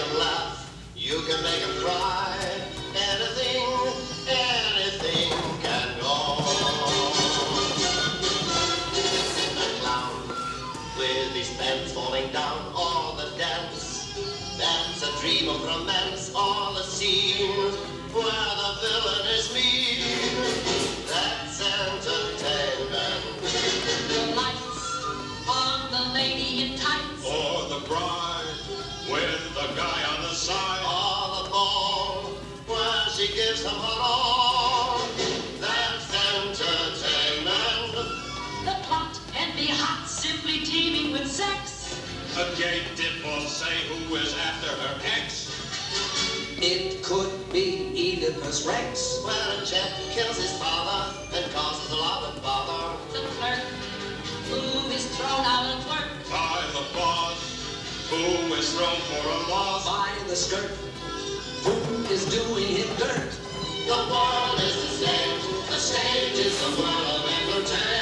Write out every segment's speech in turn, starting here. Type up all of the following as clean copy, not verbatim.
them laugh, you can make them cry. Anything can go. The clown with his pants falling down, all the dance, that's a dream of romance, all the scene where the villain is mean, that's entertainment. The lights on the lady in tights, or the bride with the guy on the side, or the ball where she gives them her all, that's entertainment. the plot and be hot, simply teeming with sex. a gay divorcee who is after her ex. It could be Oedipus Rex. Where a chap kills his father and causes a lot of bother. The clerk who is thrown out of work. By the boss, who is thrown for a loss. By the skirt, who is doing him dirt. The world is the stage is the world of entertainment.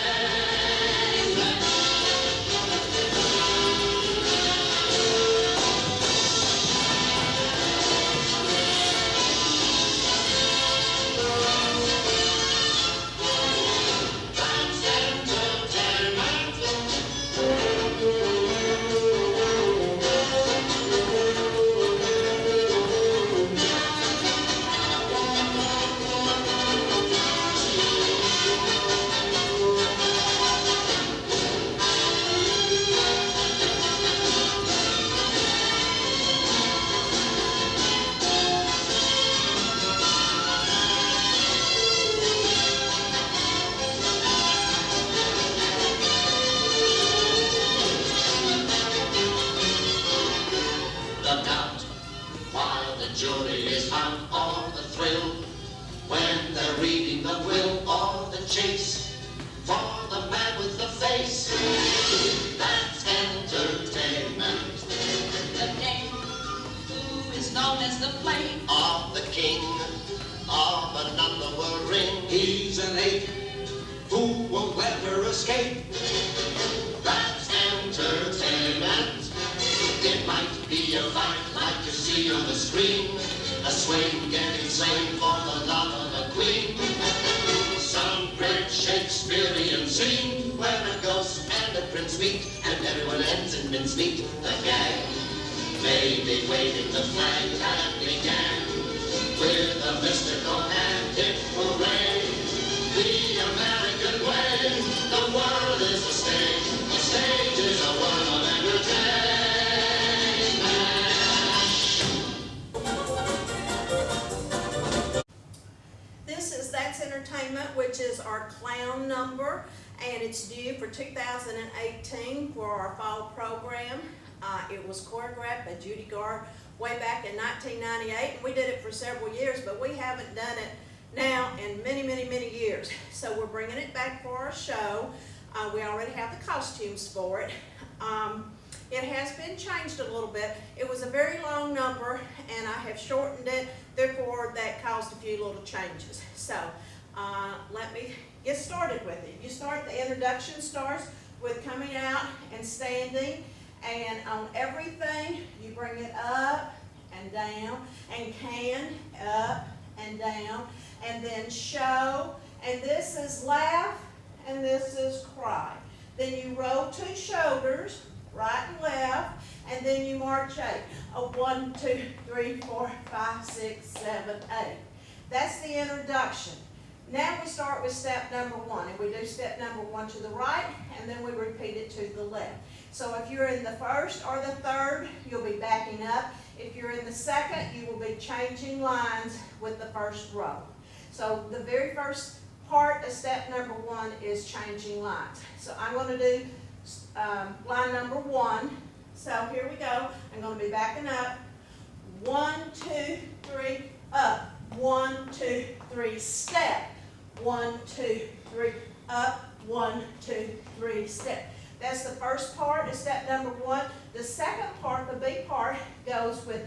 That's entertainment. The doubt, while the jury is out, or the thrill, when they're reading the will, or the chase for the man with the face, that's entertainment. The dame who is known as the flame. Of the king of an underworld ring, He's an ape who won't let her escape. that's entertainment. It might be a fight like you see on the screen, a swain getting slain for the love of a queen. Some great Shakespearean scene where a ghost and a prince meet and everyone ends in mincemeat. The gang may be waving the flag that began with a mystical hand. It will reign the American way. The world is a stage is a world of entertainment. This is That's Entertainment, which is our clown number, and it's due for 2018 for our fall program. It was choreographed by Judy Gard way back in 1998, and we did it for several years, but we haven't done it now in many, many, many years. So we're bringing it back for our show. We already have the costumes for it. It has been changed a little bit. It was a very long number, and I have shortened it. Therefore, that caused a few little changes. So, let me get started with it. The introduction starts with coming out and standing, and on everything, you bring it up and down, and can, up and down, and then show, and this is laugh, and this is cry. Then you roll two shoulders, right and left, and then you march 8. 1, 2, 3, 4, 5, 6, 7, 8. That's the introduction. Now we start with step number 1, and we do step number 1 to the right, and then we repeat it to the left. So if you're in the first or the third, you'll be backing up. If you're in the second, you will be changing lines with the first row. So the very first part of step number 1 is changing lines. So I'm going to do line number 1. So here we go. I'm going to be backing up. 1, 2, 3, up. 1, 2, 3, step. 1, 2, 3, up. 1, 2, 3, step. That's the first part of step number 1. The second part, the B part, goes with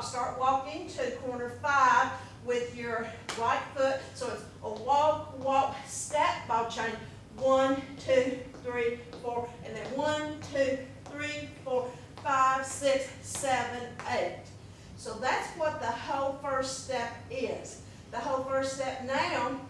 start walking to corner 5 with your right foot. So it's a walk, walk, step, ball change. 1, 2, 3, 4, and then 1, 2, 3, 4, 5, 6, 7, 8. So that's what the whole first step is. The whole first step now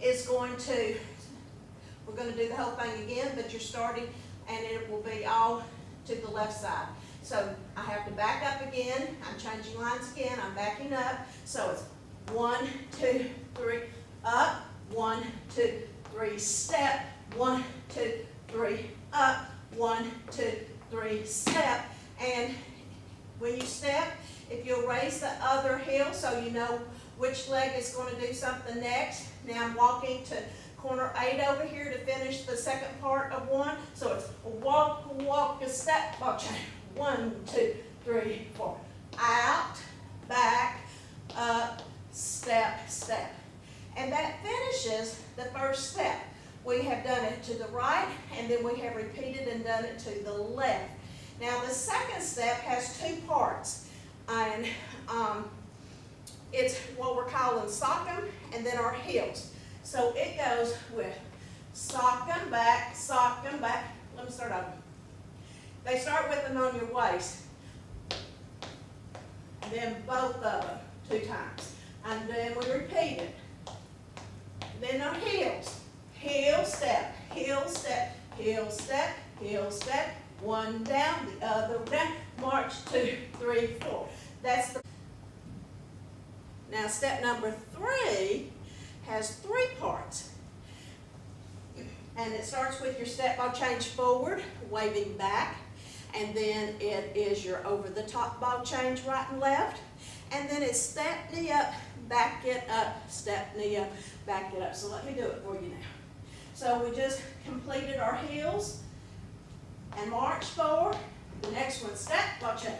is we're going to do the whole thing again, but you're starting and it will be all to the left side. So I have to back up again, I'm changing lines again, I'm backing up. So it's 1, 2, 3, up, 1, 2, 3, step, 1, 2, 3, up, 1, 2, 3, step. And when you step, if you'll raise the other heel so you know which leg is going to do something next. Now I'm walking to corner 8 over here to finish the second part of 1. So it's a walk, a step, ball change. 1, 2, 3, 4. Out, back, up, step, step. And that finishes the first step. We have done it to the right, and then we have repeated and done it to the left. Now the second step has 2 parts, and it's what we're calling sock 'em and then our heels. So it goes with sock 'em back, sock 'em back. Let me start over. They start with them on your waist, then both of them 2 times, and then we repeat it. Then our heels, heel step, heel step, heel step, heel step. 1 down, the other down. March 2, 3, 4. That's the. Now step number 3 has 3 parts. And it starts with your step ball change forward, waving back. And then it is your over the top ball change right and left. And then it's step, knee up, back it up, step, knee up, back it up. So let me do it for you now. So we just completed our heels and march forward. The next one, step, ball change,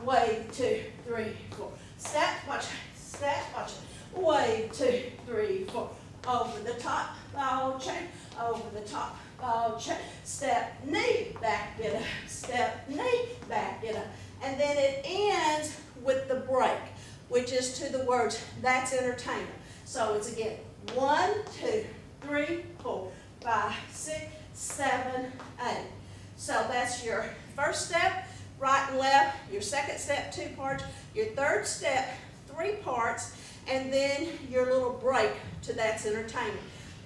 wave, 2, 3, 4. Step, ball change, wave, 2, 3, 4. Over the top, ball change, over the top, ball change. Step, knee, back it up, step, knee, back it up. And then it ends with the break, which is to the words, that's entertainment. So it's again, 1, 2, 3, 4, 5, 6, 7, 8. So that's your first step, right and left. Your second step, 2 parts. Your third step, 3 parts. And then your little break to that's entertainment.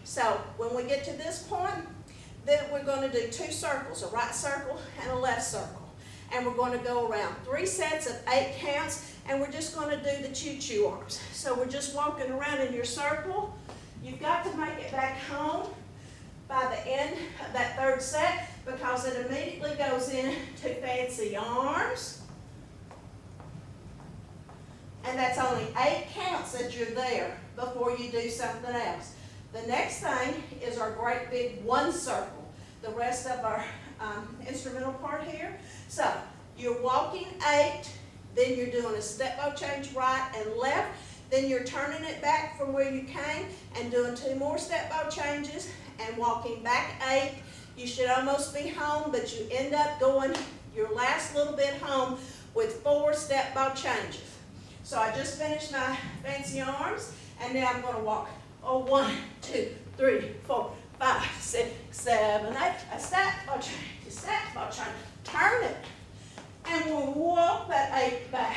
So when we get to this point, then we're going to do 2 circles, a right circle and a left circle. And we're going to go around 3 sets of 8 counts, and we're just going to do the choo-choo arms. So we're just walking around in your circle. You've got to make it back home by the end of that third set, because it immediately goes into fancy arms. And that's only 8 counts that you're there before you do something else. The next thing is our great big 1 circle. The rest of our instrumental part here. So you're walking 8, then you're doing a step ball change right and left, then you're turning it back from where you came and doing 2 more step ball changes and walking back 8. You should almost be home, but you end up going your last little bit home with 4 step ball changes. So I just finished my fancy arms, and now I'm going to walk 1, 2, 3, 4, 5, 6, 7, 8. A step ball change, a step ball change. Turn it, and we'll walk that 8 back.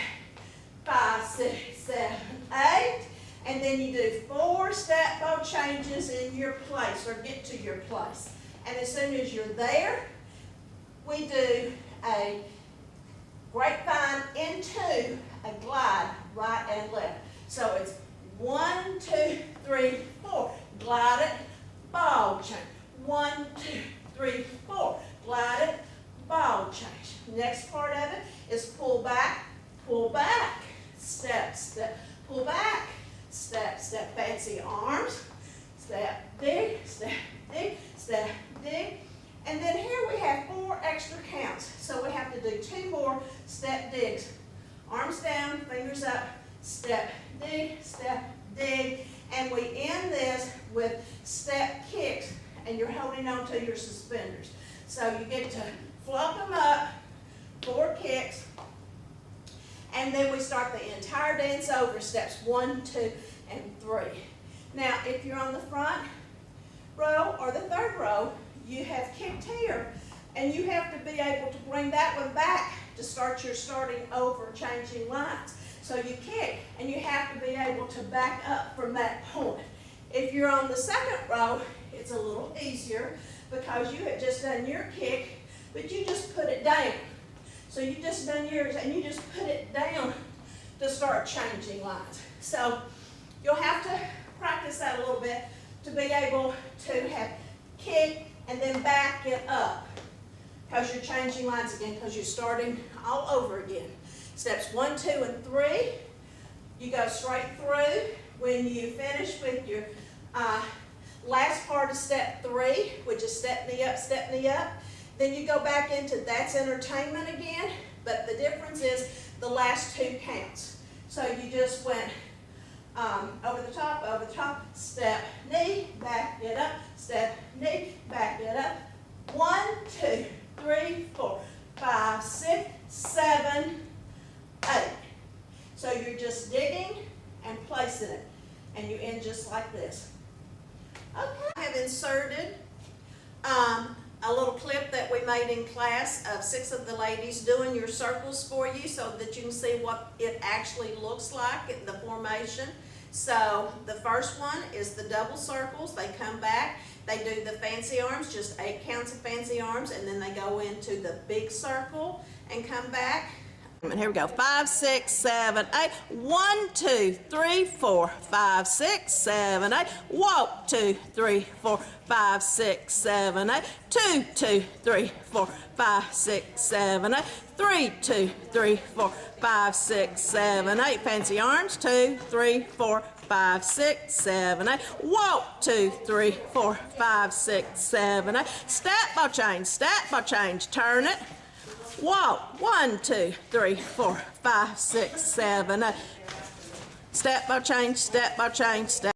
5, 6, 7, 8. And then you do 4 step ball changes in your place, or get to your place. And as soon as you're there, we do a grapevine into a glide, right and left. So it's 1, 2, 3, 4. Glide it, ball change. 1, 2, 3, 4. Glide it, ball change. Next part of it is pull back, step, step, pull back, step, step, fancy arms, step, dig, step, dig, step, dig. And then here we have 4 extra counts. So we have to do 2 more step digs. Arms down, fingers up, step, dig, and we end this with step kicks, and you're holding on to your suspenders. So you get to flop them up, 4 kicks, and then we start the entire dance over, steps 1, 2, and 3. Now, if you're on the front row or the third row, you have kicked here, And you have to be able to bring that one back to start your starting over changing lines. So you kick, and you have to be able to back up from that point. If you're on the second row, it's a little easier because you had just done your kick, but you just put it down. So you just done yours, and you just put it down to start changing lines. So you'll have to practice that a little bit to be able to have kick and then back it up, because you're changing lines again, because you're starting all over again. Steps 1, 2, and 3, you go straight through. When you finish with your last part of step 3, which is step knee up, then you go back into that's entertainment again, but the difference is the last 2 counts. So you just went over the top, step, knee, back it up, step, knee, back it up. 1, 2, 3, 4, 5, 6, 7, 8. So you're just digging and placing it, and you end just like this. Okay. I have inserted a little clip that we made in class of 6 of the ladies doing your circles for you so that you can see what it actually looks like in the formation. So the first one is the double circles. They come back, they do the fancy arms, just 8 counts of fancy arms, and then they go into the big circle and come back. And here we go. 5, 6, 7, 8. 1, 2, 3, 4, 5, 6, 7, 8. Walk. 2, 3, 4, 5, 6, 7, 8. 2, 2, 3, 4, 5, 6, 7, 8. 3, 2, 3, 4, 5, 6, 7, 8. Fancy arms. 2, 3, 4, 5, 6, 7, 8. Walk. 2, 3, 4, 5, 6, 7, 8. Step ball change. Step ball change. Turn it. Walk. 1, 2, 3, 4, 5, 6, 7, 8. Step ball change, step ball change, step.